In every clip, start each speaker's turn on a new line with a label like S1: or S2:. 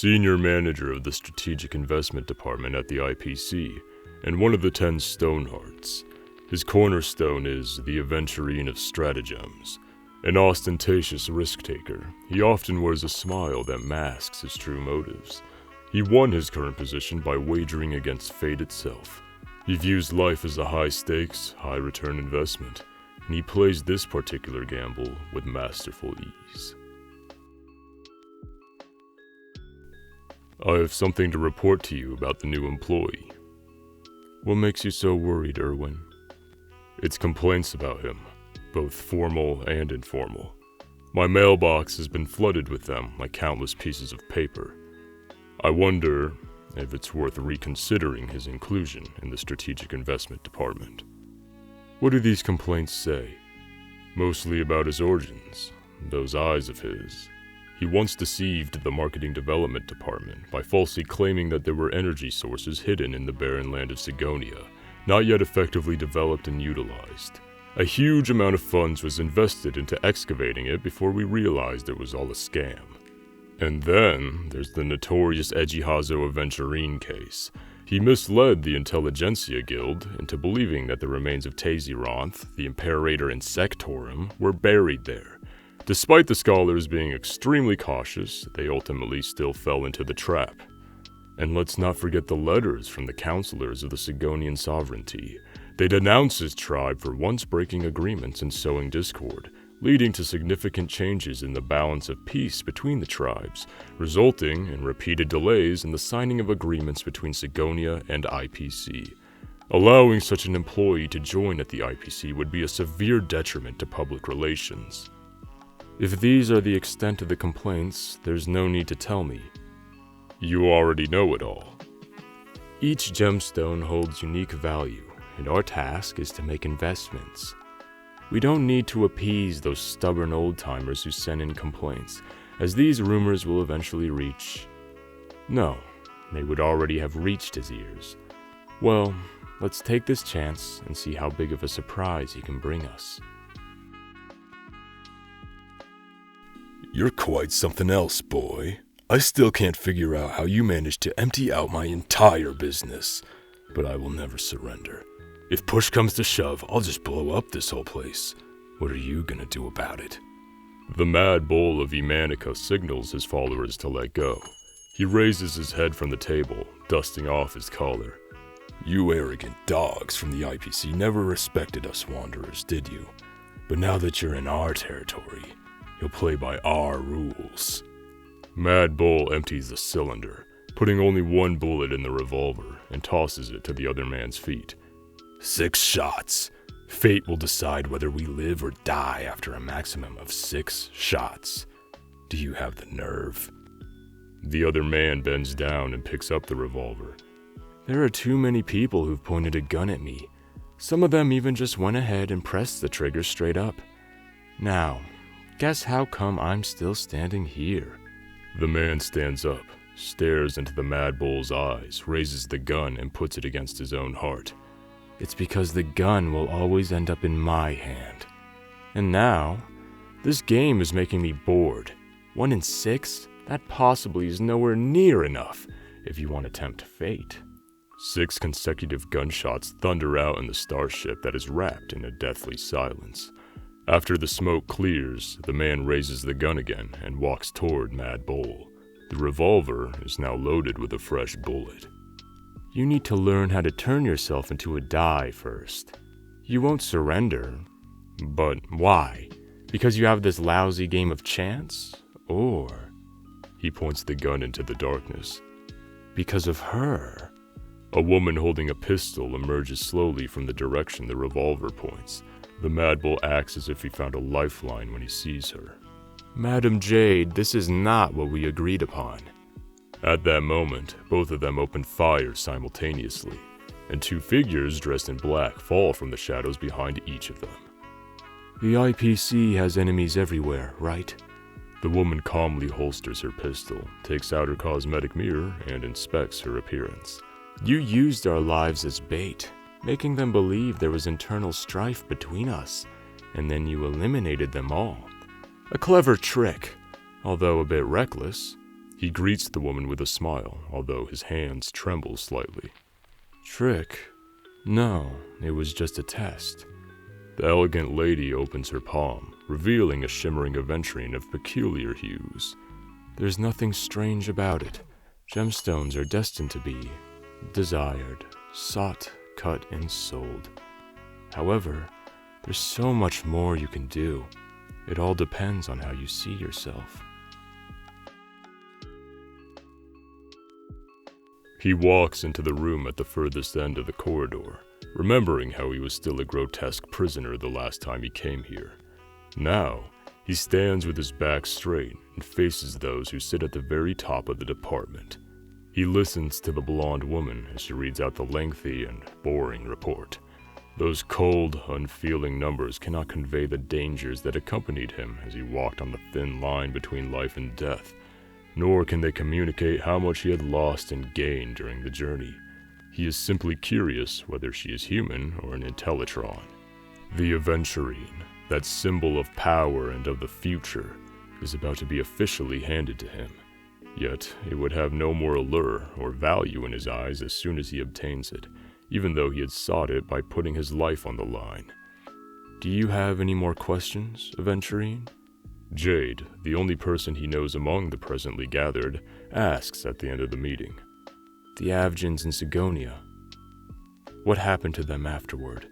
S1: senior manager of the Strategic Investment Department at the IPC, and one of the 10 Stonehearts. His cornerstone is the Aventurine of stratagems. An ostentatious risk-taker, he often wears a smile that masks his true motives. He won his current position by wagering against fate itself. He views life as a high-stakes, high-return investment, and he plays this particular gamble with masterful ease. I have something to report to you about the new employee. What makes you so worried, Erwin? It's complaints about him, both formal and informal. My mailbox has been flooded with them like countless pieces of paper. I wonder if it's worth reconsidering his inclusion in the Strategic Investment Department. What do these complaints say? Mostly about his origins, those eyes of his. He once deceived the Marketing Development Department by falsely claiming that there were energy sources hidden in the barren land of Sigonia, not yet effectively developed and utilized. A huge amount of funds was invested into excavating it before we realized it was all a scam. And then there's the notorious Ejihazo Aventurine case. He misled the Intelligentsia Guild into believing that the remains of Tazironth, the Imperator Insectorum, were buried there. Despite the scholars being extremely cautious, they ultimately still fell into the trap. And let's not forget the letters from the counselors of the Sigonian sovereignty. They denounced his tribe for once breaking agreements and sowing discord, leading to significant changes in the balance of peace between the tribes, resulting in repeated delays in the signing of agreements between Sigonia and IPC. Allowing such an employee to join at the IPC would be a severe detriment to public relations. If these are the extent of the complaints, there's no need to tell me. You already know it all. Each gemstone holds unique value, and our task is to make investments. We don't need to appease those stubborn old-timers who send in complaints, as these rumors will eventually reach... No, they would already have reached his ears. Well, let's take this chance and see how big of a surprise he can bring us.
S2: You're quite something else, boy. I still can't figure out how you managed to empty out my entire business, but I will never surrender. If push comes to shove, I'll just blow up this whole place. What are you gonna do about it?
S1: The Mad Bull of Emanica signals his followers to let go. He raises his head from the table, dusting off his collar.
S2: You arrogant dogs from the IPC never respected us wanderers, did you? But now that you're in our territory, you'll play by our rules.
S1: Mad Bull empties the cylinder, putting only one bullet in the revolver, and tosses it to the other man's feet.
S2: 6 shots. Fate will decide whether we live or die after a maximum of 6 shots. Do you have the nerve?
S1: The other man bends down and picks up the revolver.
S3: There are too many people who've pointed a gun at me. Some of them even just went ahead and pressed the trigger straight up. Now, guess how come I'm still standing here?
S1: The man stands up, stares into the Mad Bull's eyes, raises the gun and puts it against his own heart.
S3: It's because the gun will always end up in my hand. And now, this game is making me bored. 1 in 6? That possibly is nowhere near enough if you want to tempt fate.
S1: 6 consecutive gunshots thunder out in the starship that is wrapped in a deathly silence. After the smoke clears, the man raises the gun again and walks toward Mad Bull. The revolver is now loaded with a fresh bullet.
S3: You need to learn how to turn yourself into a die first. You won't surrender. But why? Because you have this lousy game of chance? Or...
S1: He points the gun into the darkness.
S3: Because of her.
S1: A woman holding a pistol emerges slowly from the direction the revolver points. The Mad Bull acts as if he found a lifeline when he sees her.
S3: Madam Jade, this is not what we agreed upon.
S1: At that moment, both of them open fire simultaneously, and 2 figures dressed in black fall from the shadows behind each of them.
S3: The IPC has enemies everywhere, right?
S1: The woman calmly holsters her pistol, takes out her cosmetic mirror, and inspects her appearance.
S3: You used our lives as bait, making them believe there was internal strife between us, and then you eliminated them all. A clever trick, although a bit reckless.
S1: He greets the woman with a smile, although his hands tremble slightly.
S3: Trick? No, it was just a test.
S1: The elegant lady opens her palm, revealing a shimmering aventurine of peculiar hues.
S3: There's nothing strange about it. Gemstones are destined to be desired, sought, cut, and sold. However, there's so much more you can do. It all depends on how you see yourself.
S1: He walks into the room at the furthest end of the corridor, remembering how he was still a grotesque prisoner the last time he came here. Now, he stands with his back straight and faces those who sit at the very top of the department. He listens to the blonde woman as she reads out the lengthy and boring report. Those cold, unfeeling numbers cannot convey the dangers that accompanied him as he walked on the thin line between life and death, nor can they communicate how much he had lost and gained during the journey. He is simply curious whether she is human or an Intellitron. The Aventurine, that symbol of power and of the future, is about to be officially handed to him. Yet, it would have no more allure or value in his eyes as soon as he obtains it, even though he had sought it by putting his life on the line.
S3: Do you have any more questions, Aventurine?
S1: Jade, the only person he knows among the presently gathered, asks at the end of the meeting.
S3: The Avgens in Sigonia. What happened to them afterward?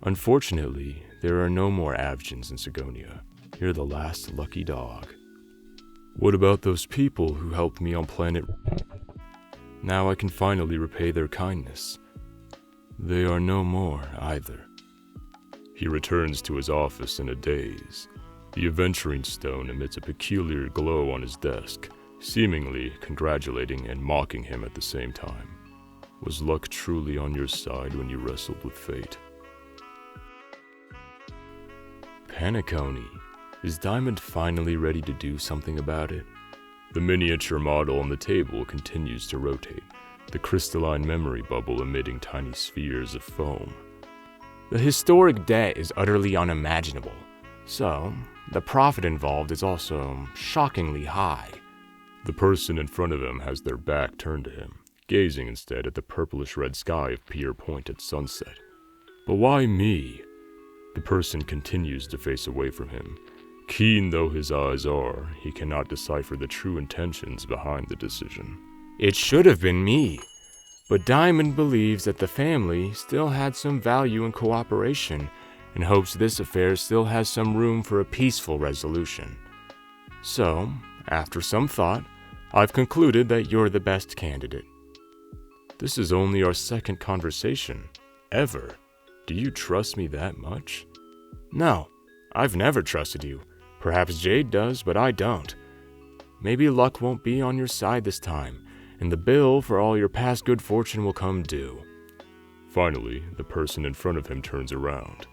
S3: Unfortunately, there are no more Avgens in Sigonia. You're the last lucky dog. What about those people who helped me on planet? Now I can finally repay their kindness. They are no more either.
S1: He returns to his office in a daze. The Aventurine stone emits a peculiar glow on his desk, seemingly congratulating and mocking him at the same time. Was luck truly on your side when you wrestled with fate?
S3: Paniconi, is Diamond finally ready to do something about it?
S1: The miniature model on the table continues to rotate, the crystalline memory bubble emitting tiny spheres of foam.
S3: The historic debt is utterly unimaginable, so the profit involved is also shockingly high.
S1: The person in front of him has their back turned to him, gazing instead at the purplish-red sky of Pier Point at sunset. But why me? The person continues to face away from him. Keen though his eyes are, he cannot decipher the true intentions behind the decision.
S3: It should have been me, but Diamond believes that the family still had some value in cooperation and hopes this affair still has some room for a peaceful resolution. So, after some thought, I've concluded that you're the best candidate. This is only our second conversation, ever. Do you trust me that much? No, I've never trusted you. Perhaps Jade does, but I don't. Maybe luck won't be on your side this time, and the bill for all your past good fortune will come due.
S1: Finally, the person in front of him turns around.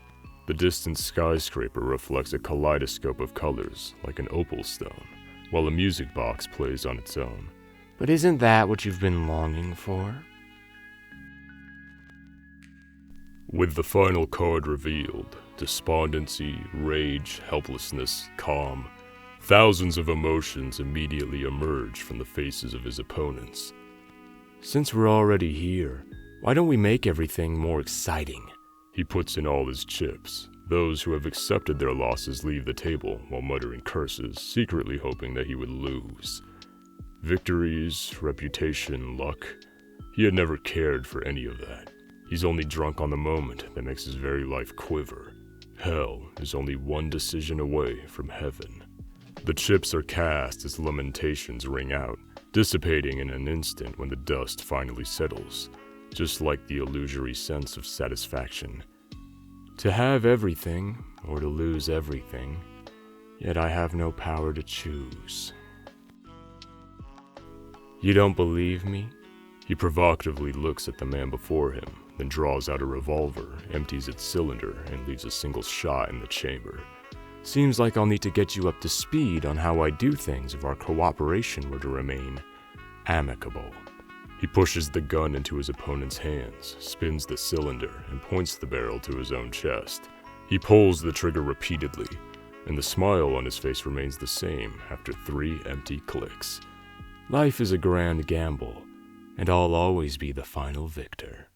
S1: The distant skyscraper reflects a kaleidoscope of colors, like an opal stone, while a music box plays on its own.
S3: But isn't that what you've been longing for?
S1: With the final card revealed, despondency, rage, helplessness, calm, thousands of emotions immediately emerge from the faces of his opponents.
S3: Since we're already here, why don't we make everything more exciting?
S1: He puts in all his chips. Those who have accepted their losses leave the table while muttering curses, secretly hoping that he would lose. Victories, reputation, luck. He had never cared for any of that. He's only drunk on the moment that makes his very life quiver. Hell is only one decision away from heaven. The chips are cast as lamentations ring out, dissipating in an instant when the dust finally settles, just like the illusory sense of satisfaction. To have everything, or to lose everything, yet I have no power to choose. You don't believe me? He provocatively looks at the man before him, then draws out a revolver, empties its cylinder, and leaves a single shot in the chamber. Seems like I'll need to get you up to speed on how I do things if our cooperation were to remain amicable. He pushes the gun into his opponent's hands, spins the cylinder, and points the barrel to his own chest. He pulls the trigger repeatedly, and the smile on his face remains the same after 3 empty clicks.
S3: Life is a grand gamble, and I'll always be the final victor.